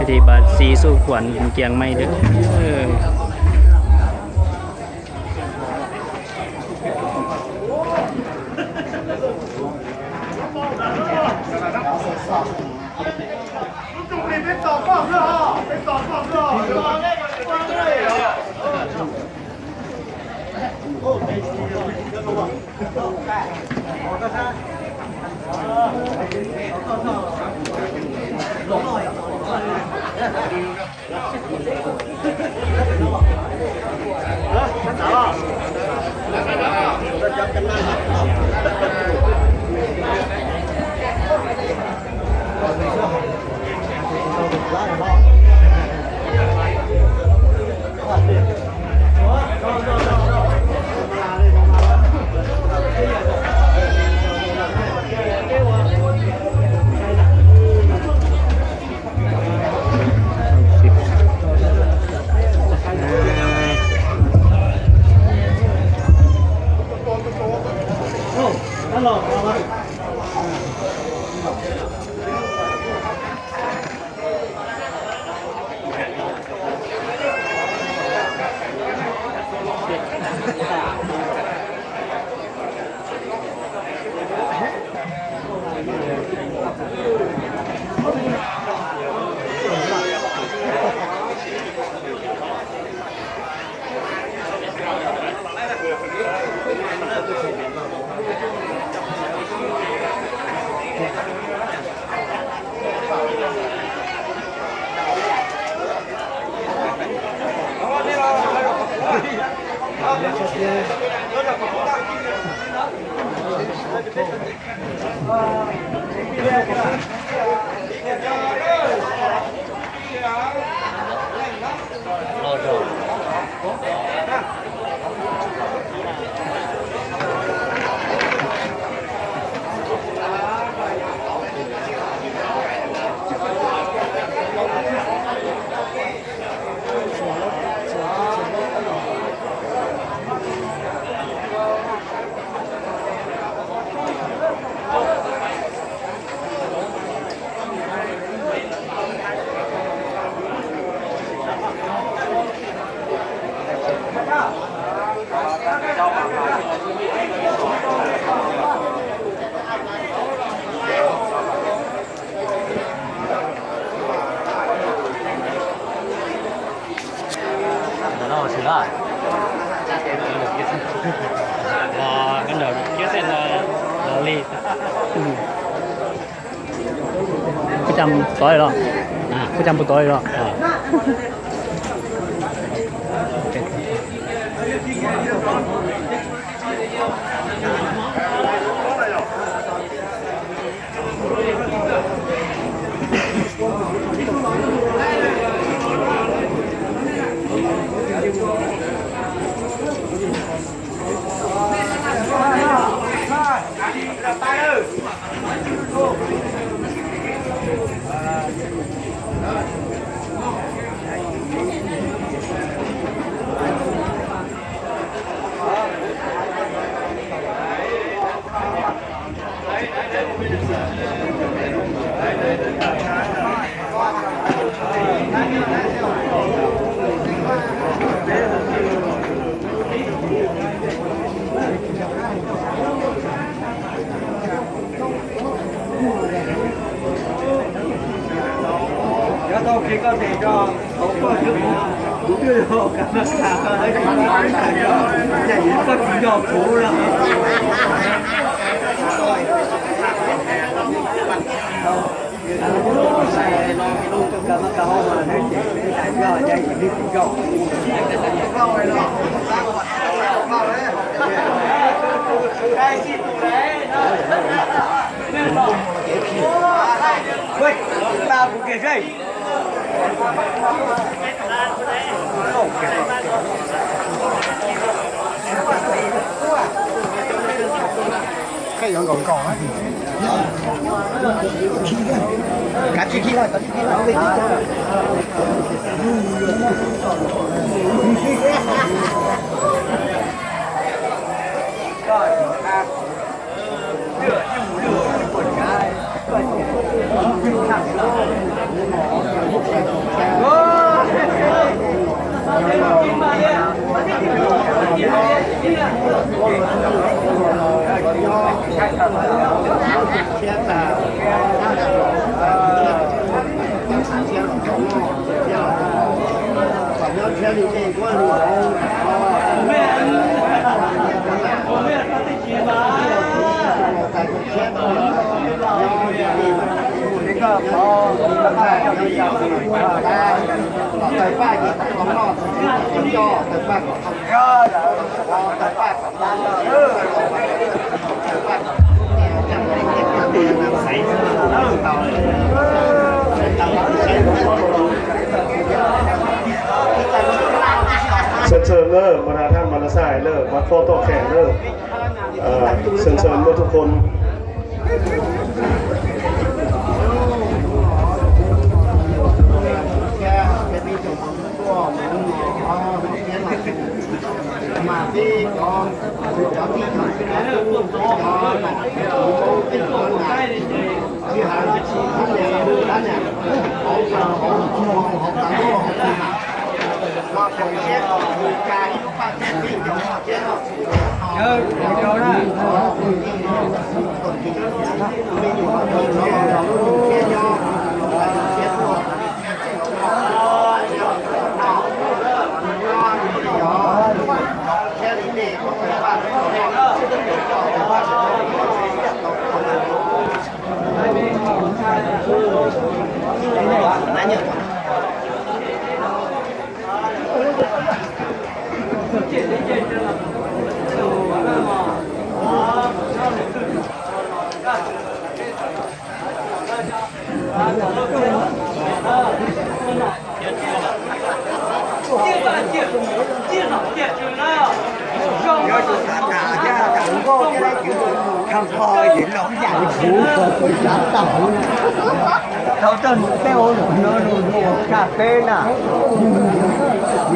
ที่บาทสีสู้ขวัญเกียงไม่เด้อประจำต้อยหรอประจำปุต้อยหรอcái con để cho ống vào trước đúng chưa đâu cả đấy cái con chạy đến con chỉ nhỏ phố là xài lo cái luôn trong cả mắt cá hoa mà thấy chị chạy giờ chạy đi cũng gọn không này nó không đấy đây chị tụ đấy ui ba cũng kể đây cái dạng còn á cả chi kia rồi cả chi kia rồi เชิญเลิกมาราท่านมาราสายเลิกวัดโฟโต้แข่งเลิกเชิญเมื่อทุกคนมาที่กองแล้วที่ทำเป็นแล้วร่วมกองเป็นกองที่หาชีท่านเนี่ยท่านเนี่ยของต่างโลกก็ของเช็ดกายยุคปัจจุบันที่เช็ดเยอะเยอะนะไม่อยู่กับเราเช็ดย่อเช็ดตัวแค่นี้เด็กก็ไปบ้านนั่นเนี่ย要是他打架打不过，现在就是看破人龙眼苦，เขาต้นเต้าหนูนอนหนูคาเฟ่น่ะเ